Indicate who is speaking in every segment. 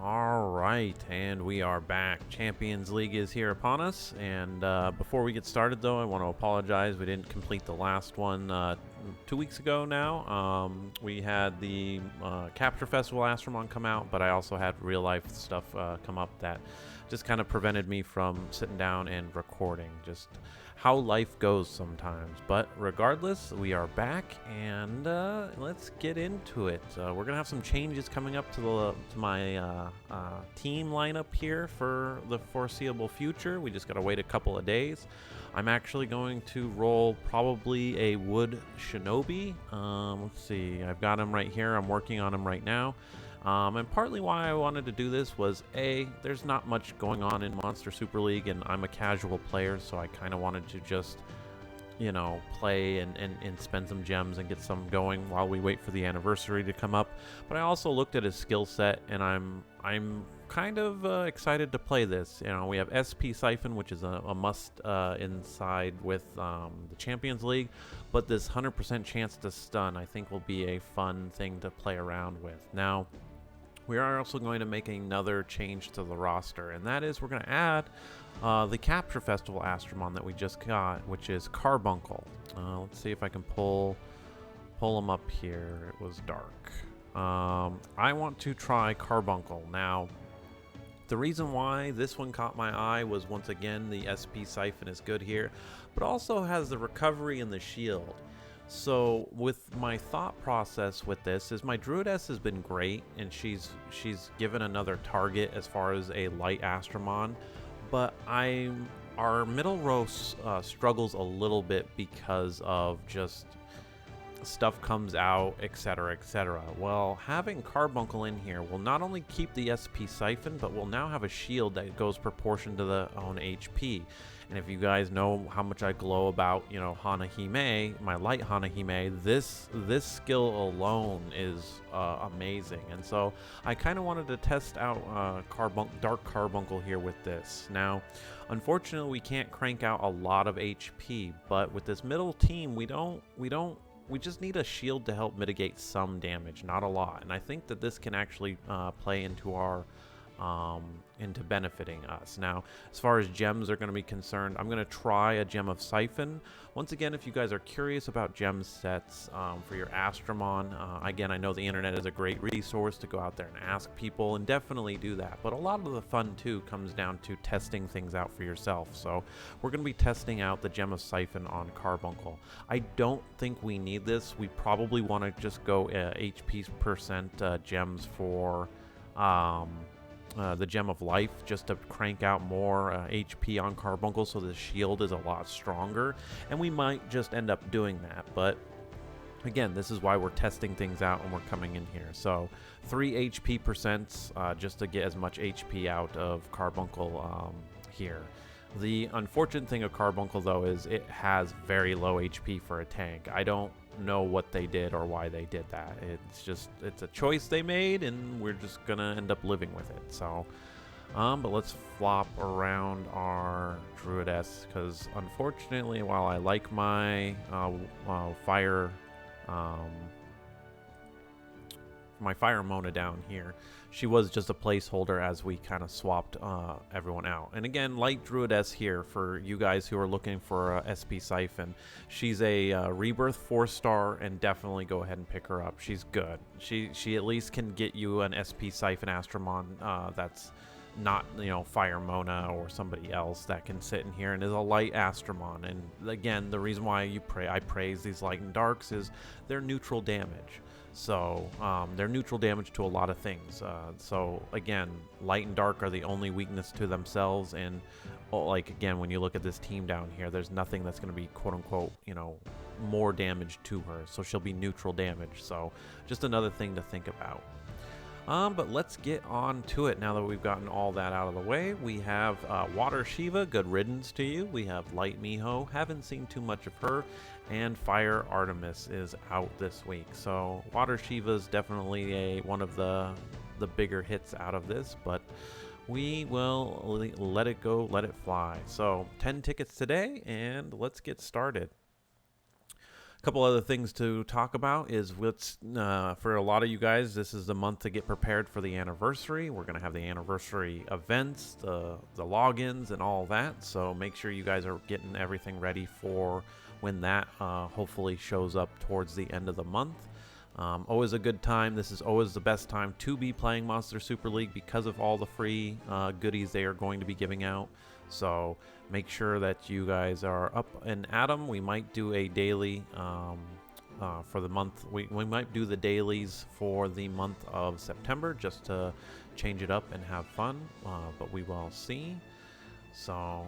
Speaker 1: All right, and we are back. Champions League is here upon us. And before we get started, though, I want to apologize. We didn't complete the last one 2 weeks ago now. We had the Capture Festival Astromon come out, but I also had real life stuff come up that just kind of prevented me from sitting down and recording. Just how life goes sometimes. But regardless, we are back, and let's get into it. We're gonna have some changes coming up to my team lineup here for the foreseeable future. We just gotta wait a couple of days. I'm actually going to roll probably a Wood Shinobi. Let's see, I've got him right here. I'm working on him right now. And partly why I wanted to do this was, there's not much going on in Monster Super League, and I'm a casual player, so I kind of wanted to just, play and spend some gems and get some going while we wait for the anniversary to come up. But I also looked at his skill set, and I'm kind of excited to play this. We have SP Siphon, which is a must inside with the Champions League, but this 100% chance to stun I think will be a fun thing to play around with. Now, we are also going to make another change to the roster, and that is we're going to add the Capture Festival Astromon that we just got, which is Carbuncle. Let's see if I can pull him up here. It was dark. I want to try Carbuncle. Now, the reason why this one caught my eye was, once again, the SP Siphon is good here, but also has the recovery and the shield. So with my thought process with this is my Druidess has been great, and she's given another target as far as a light Astromon, but our middle row struggles a little bit because of just stuff comes out, etc., etc. Well, having Carbuncle in here will not only keep the SP Siphon, but will now have a shield that goes proportion to the own HP. And if you guys know how much I glow about, Hanahime, my light Hanahime, this skill alone is amazing. And so I kind of wanted to test out Dark Carbuncle here with this. Now, unfortunately, we can't crank out a lot of HP, but with this middle team, we just need a shield to help mitigate some damage, not a lot. And I think that this can actually play into our into benefiting us. Now, as far as gems are going to be concerned, I'm going to try a Gem of Siphon. Once again, if you guys are curious about gem sets for your Astromon, again, I know the internet is a great resource to go out there and ask people, and definitely do that. But a lot of the fun, too, comes down to testing things out for yourself. So we're going to be testing out the Gem of Siphon on Carbuncle. I don't think we need this. We probably want to just go HP percent gems for the Gem of Life, just to crank out more HP on Carbuncle, so the shield is a lot stronger, and we might just end up doing that. But again, this is why we're testing things out and we're coming in here. So 3 HP percents just to get as much HP out of Carbuncle here. The unfortunate thing of Carbuncle, though, is it has very low HP for a tank. I don't know what they did or why they did that. It's a choice they made, and we're just gonna end up living with it. So but let's flop around our Druidess, because unfortunately, while I like my fire Mona down here, she was just a placeholder as we kind of swapped everyone out. And again, light Druidess here for you guys who are looking for a SP Siphon. She's a Rebirth 4-star, and definitely go ahead and pick her up. She's good. She at least can get you an SP Siphon Astromon that's not, Fire Mona or somebody else that can sit in here and is a light Astromon. And again, the reason why I praise these light and darks is they're neutral damage. So they're neutral damage to a lot of things. So again, light and dark are the only weakness to themselves, and again, when you look at this team down here, there's nothing that's going to be quote unquote more damage to her, so she'll be neutral damage. So just another thing to think about. But let's get on to it now that we've gotten all that out of the way. We have Water Shiva, good riddance to you. We have Light Miho, haven't seen too much of her. And Fire Artemis is out this week. So Water Shiva is definitely one of the bigger hits out of this, but we will let it go, let it fly. So 10 tickets today, and let's get started. couple other things to talk about is for a lot of you guys, this is the month to get prepared for the anniversary. We're going to have the anniversary events, the logins, and all that. So make sure you guys are getting everything ready for when that hopefully shows up towards the end of the month. Always a good time. This is always the best time to be playing Monster Super League because of all the free goodies they are going to be giving out. So make sure that you guys are up and at 'em. We might do a daily for the month. We might do the dailies for the month of September just to change it up and have fun. But we will see. So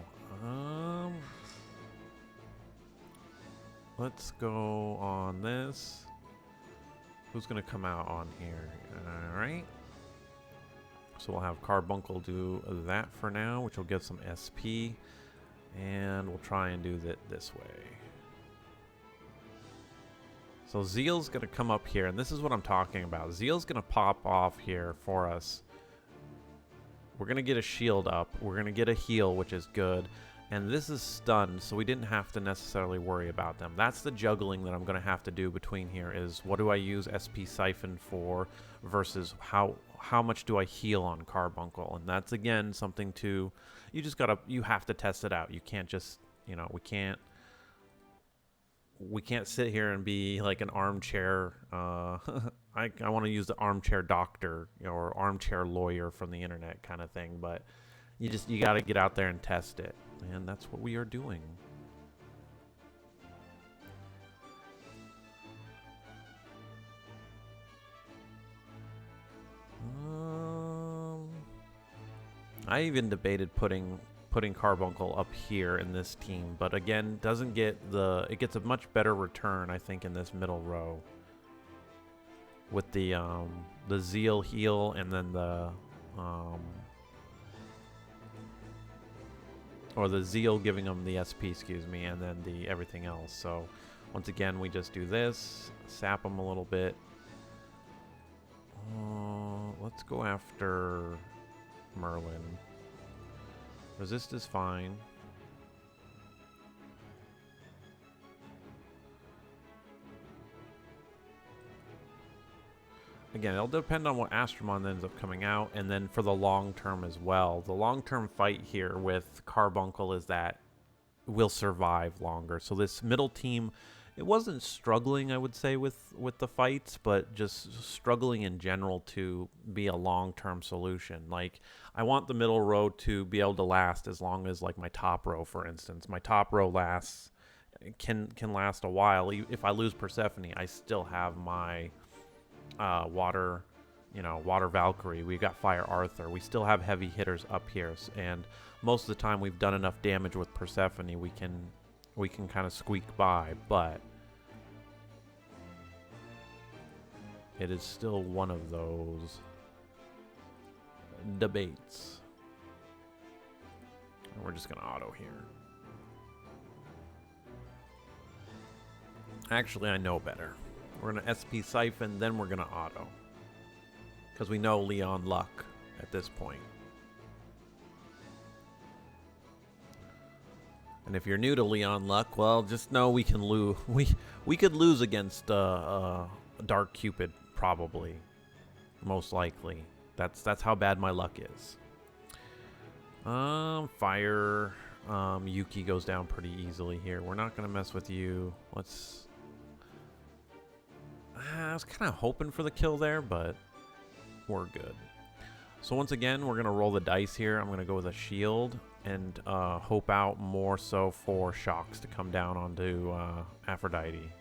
Speaker 1: let's go on this. Who's going to come out on here? All right. So we'll have Carbuncle do that for now, which will give some SP. And we'll try and do that this way. So Zeal's going to come up here, and this is what I'm talking about. Zeal's going to pop off here for us. We're going to get a shield up. We're going to get a heal, which is good. And this is stunned, so we didn't have to necessarily worry about them. That's the juggling that I'm going to have to do between here is what do I use SP Siphon for versus how much do I heal on Carbuncle? And that's, again, something to... You have to test it out. You can't just, we can't sit here and be like an armchair... I want to use the armchair doctor or armchair lawyer from the internet kind of thing, but you got to get out there and test it. And that's what we are doing. I even debated putting Carbuncle up here in this team, but again, it gets a much better return, I think, in this middle row with the Zeal heal and then or the Zeal giving them the SP, excuse me, and then the everything else. So once again, we just do this, sap them a little bit. Let's go after Merlin. Resist is fine. Again, it'll depend on what Astromon ends up coming out, and then for the long term as well. The long-term fight here with Carbuncle is that we'll survive longer. So this middle team, it wasn't struggling, I would say, with the fights, but just struggling in general to be a long-term solution. Like, I want the middle row to be able to last as long as, like, my top row, for instance. My top row can last a while. If I lose Persephone, I still have my... water Valkyrie. We've got Fire Arthur. We still have heavy hitters up here, and most of the time we've done enough damage with Persephone. We can kind of squeak by, but it is still one of those debates. And we're just gonna auto here. Actually, I know better. We're going to SP Siphon, then we're going to auto. Because we know Leon Luck at this point. And if you're new to Leon Luck, well, just know we can lose. We could lose against Dark Cupid, probably. Most likely. That's how bad my luck is. Fire. Yuki goes down pretty easily here. We're not going to mess with you. I was kind of hoping for the kill there, but we're good. So once again, we're going to roll the dice here. I'm going to go with a shield and hope out more so for shocks to come down onto Aphrodite.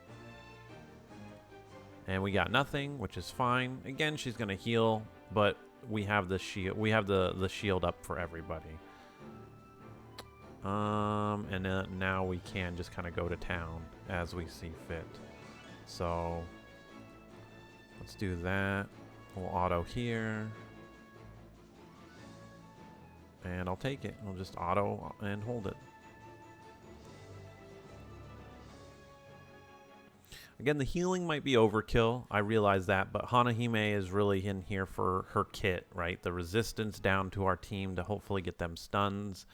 Speaker 1: And we got nothing, which is fine. Again, she's going to heal, but we have the shield. We have the shield up for everybody. And now we can just kind of go to town as we see fit. So let's do that. We'll auto here. And I'll take it. We'll just auto and hold it. Again, the healing might be overkill. I realize that, but Hanahime is really in here for her kit, right? The resistance down to our team to hopefully get them stuns,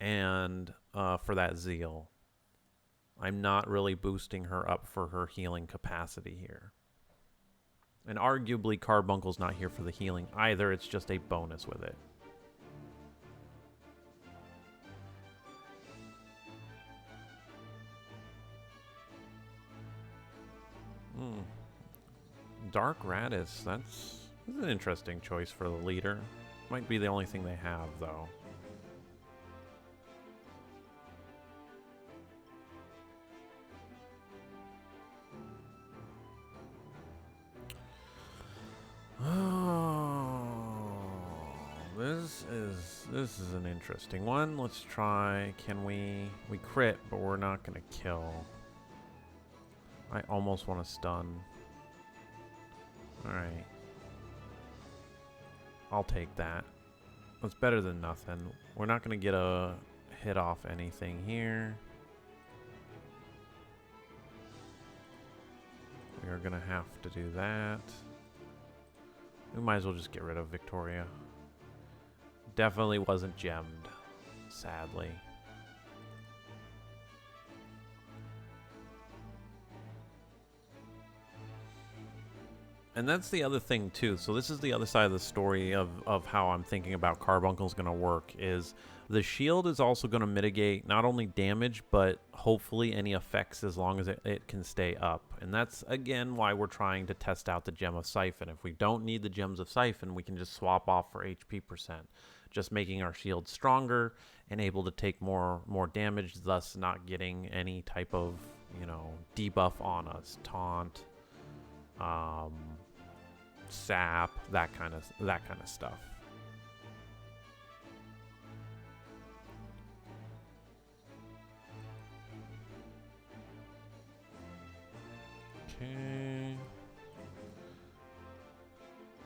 Speaker 1: and for that Zeal. I'm not really boosting her up for her healing capacity here. And arguably, Carbuncle's not here for the healing either. It's just a bonus with it. Dark Radis. That's an interesting choice for the leader. Might be the only thing they have, though. Oh, this is an interesting one. Let's try. Can we crit, but we're not gonna kill. I almost want to stun. All right, I'll take that. That's better than nothing. We're not gonna get a hit off anything here. We are gonna have to do that. We might as well just get rid of Victoria. Definitely wasn't gemmed, sadly. And that's the other thing too. So this is the other side of the story of how I'm thinking about Carbuncle's going to work is the shield is also going to mitigate not only damage, but hopefully any effects as long as it can stay up. And that's, again, why we're trying to test out the Gem of Siphon. If we don't need the Gems of Siphon, we can just swap off for HP percent, just making our shield stronger and able to take more damage, thus not getting any type of, you know, debuff on us, taunt, sap, that kind of stuff. Okay.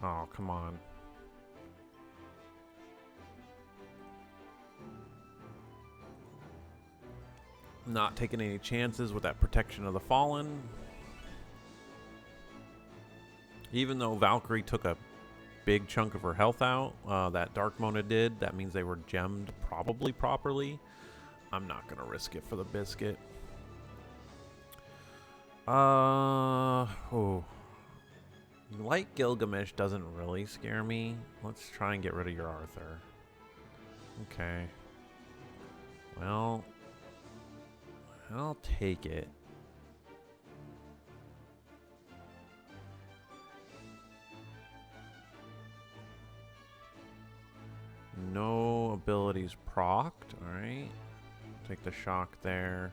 Speaker 1: Oh, come on. Not taking any chances with that Protection of the Fallen. Even though Valkyrie took a big chunk of her health out, that Dark Mona did, that means they were gemmed probably properly. I'm not going to risk it for the biscuit. Light Gilgamesh doesn't really scare me. Let's try and get rid of your Arthur. Okay. Well, I'll take it. No abilities procced. Alright. Take the shock there.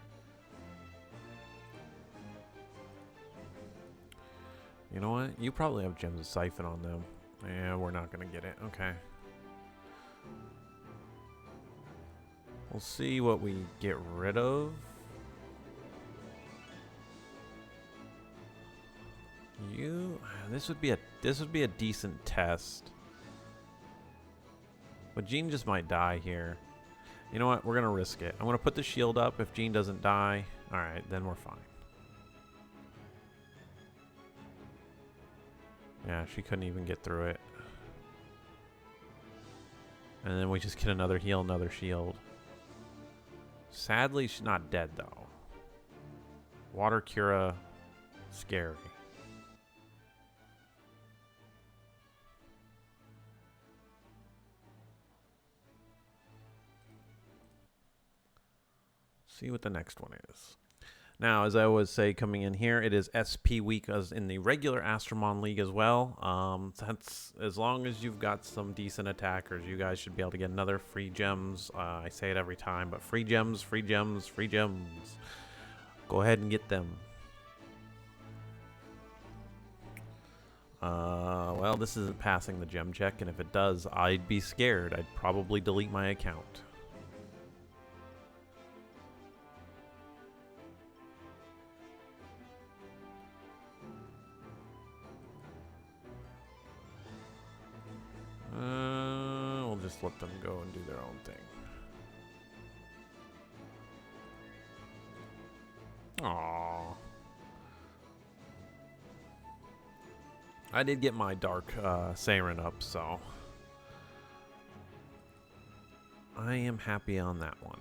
Speaker 1: You know what? You probably have Gems of Siphon on them. Yeah, we're not going to get it. Okay. We'll see what we get rid of. This would be a decent test. But Jean just might die here. You know what? We're going to risk it. I'm going to put the shield up. If Jean doesn't die, alright, then we're fine. Yeah, she couldn't even get through it. And then we just get another heal, another shield. Sadly, she's not dead, though. Water Cura, scary. See what the next one is. Now, as I always say, coming in here, it is SP week as in the regular Astromon League as well. That's as long as you've got some decent attackers, you guys should be able to get another free gems. I say it every time, but free gems, free gems, free gems. Go ahead and get them. Well, this isn't passing the gem check, and if it does, I'd be scared. I'd probably delete my account. We'll just let them go and do their own thing. Aww. I did get my Dark Saren up, so I am happy on that one.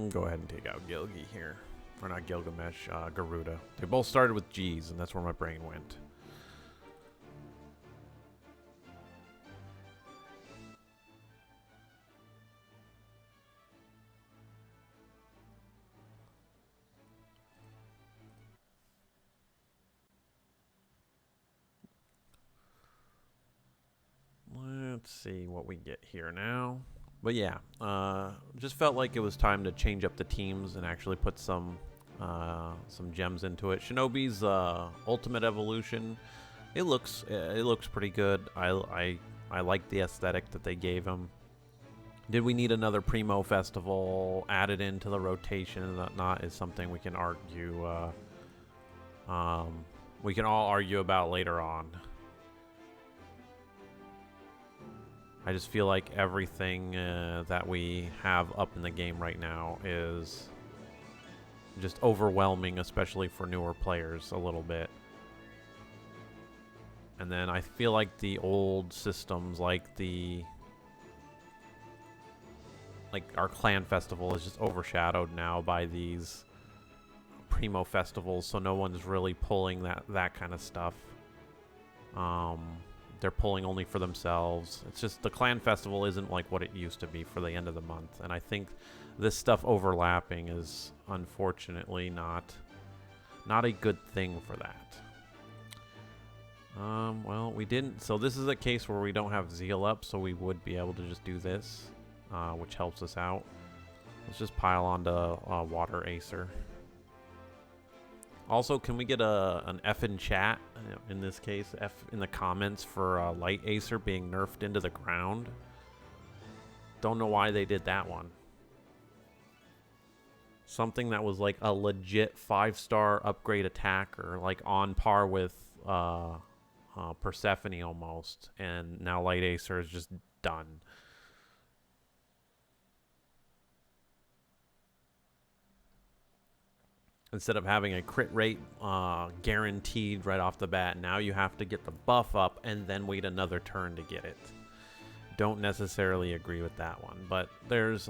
Speaker 1: Go ahead and take out Gilgi here. Or not Gilgamesh, Garuda. They both started with G's, and that's where my brain went. Let's see what we get here now. But yeah, just felt like it was time to change up the teams and actually put some gems into it. Shinobi's Ultimate Evolution, it looks pretty good. I like the aesthetic that they gave him. Did we need another Primo Festival added into the rotation and whatnot is something we can argue. We can all argue about later on. I just feel like everything that we have up in the game right now is just overwhelming, especially for newer players a little bit. And then I feel like the old systems, like our clan festival, is just overshadowed now by these Primo festivals, so no one's really pulling that kind of stuff. They're pulling only for themselves. It's just the clan festival isn't like what it used to be for the end of the month, and I think this stuff overlapping is unfortunately not a good thing for that. Well, we didn't. So this is a case where we don't have Zeal up, so we would be able to just do this, which helps us out. Let's just pile on to Water Acer. Also, can we get an F in chat, in this case, F in the comments for Light Acer being nerfed into the ground? Don't know why they did that one. Something that was like a legit 5-star upgrade attacker, like on par with Persephone almost, and now Light Acer is just done. Instead of having a crit rate guaranteed right off the bat, now you have to get the buff up and then wait another turn to get it. Don't necessarily agree with that one, but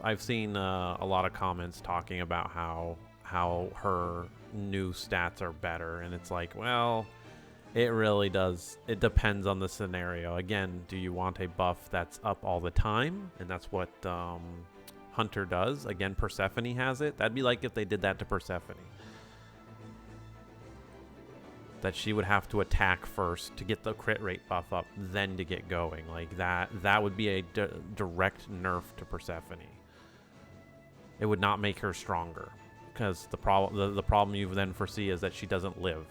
Speaker 1: I've seen a lot of comments talking about how her new stats are better, and it's like, well, it really does. It depends on the scenario. Again, do you want a buff that's up all the time? And that's what Hunter does. Again, Persephone has it. That'd be like if they did that to Persephone. That she would have to attack first to get the crit rate buff up, then to get going. Like that would be a direct nerf to Persephone. It would not make her stronger, because the problem you then foresee is that she doesn't live.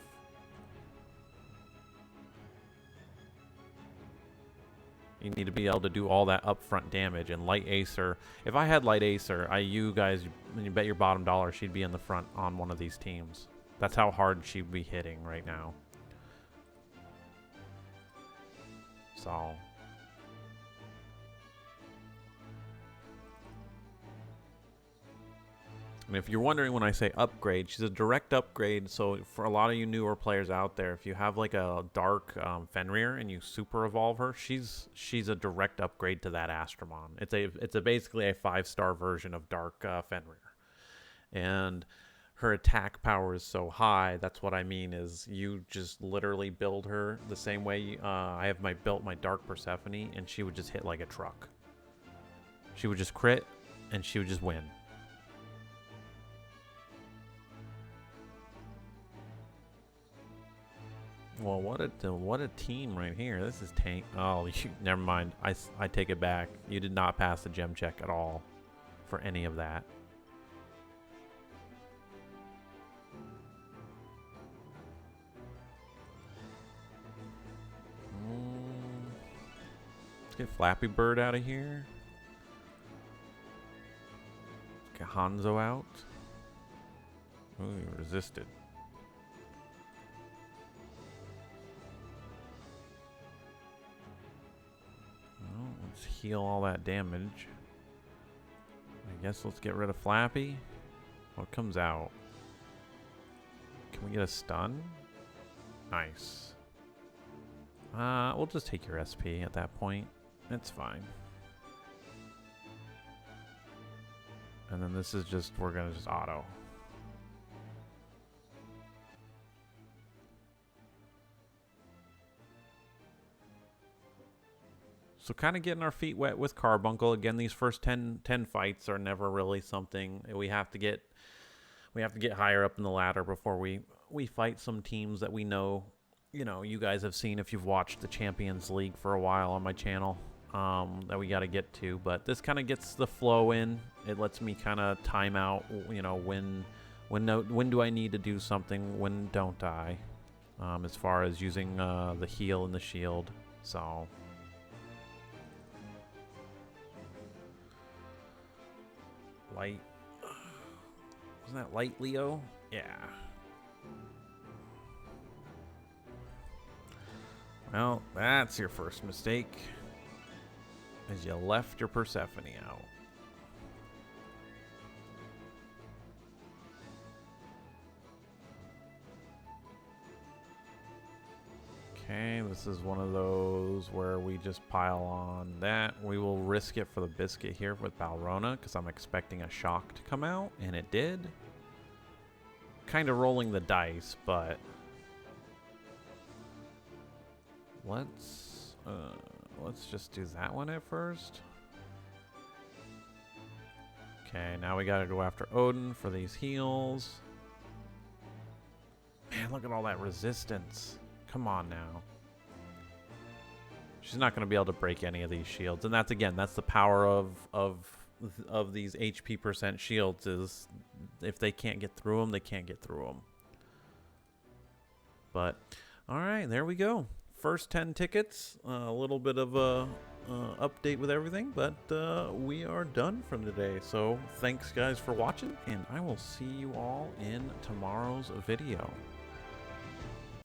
Speaker 1: You need to be able to do all that upfront damage. And Light Acer, if I had Light Acer, you guys, when you bet your bottom dollar, she'd be in the front on one of these teams. That's how hard she'd be hitting right now. So. And if you're wondering when I say upgrade, she's a direct upgrade. So for a lot of you newer players out there, if you have like a dark Fenrir and you super evolve her, she's a direct upgrade to that Astromon. It's basically a 5-star version of dark Fenrir. And her attack power is so high. That's what I mean is you just literally build her the same way I have built my Dark Persephone, and she would just hit like a truck. She would just crit, and she would just win. Well, what a team right here. This is tank. Oh, never mind. I take it back. You did not pass the gem check at all for any of that. Let's get Flappy Bird out of here. Let's get Hanzo out. Ooh, he resisted. Well, let's heal all that damage. I guess let's get rid of Flappy. What comes out? Can we get a stun? Nice. We'll just take your SP at that point. It's fine. And then this is just, we're going to just auto. So kind of getting our feet wet with Carbuncle. Again, these first 10 fights are never really something. We have to get higher up in the ladder before we fight some teams that we know, you know, you guys have seen if you've watched the Champions League for a while on my channel, that we got to get to. But this kind of gets the flow in. It lets me kind of time out, you know, when do I need to do something, when don't I, as far as using the heal and the shield. So light, wasn't that light, Leo? Yeah. Well, that's your first mistake, as you left your Persephone out. Okay, this is one of those where we just pile on that. We will risk it for the biscuit here with Balrona, because I'm expecting a shock to come out, and it did. Kind of rolling the dice, but let's just do that one at first. Okay, now we gotta go after Odin for these heals. Man, look at all that resistance. Come on now. She's not going to be able to break any of these shields. And that's, again, that's the power of these HP percent shields, is if they can't get through them, they can't get through them. But, all right, there we go. First 10 tickets. A little bit of a update with everything, but we are done from today. So thanks, guys, for watching, and I will see you all in tomorrow's video.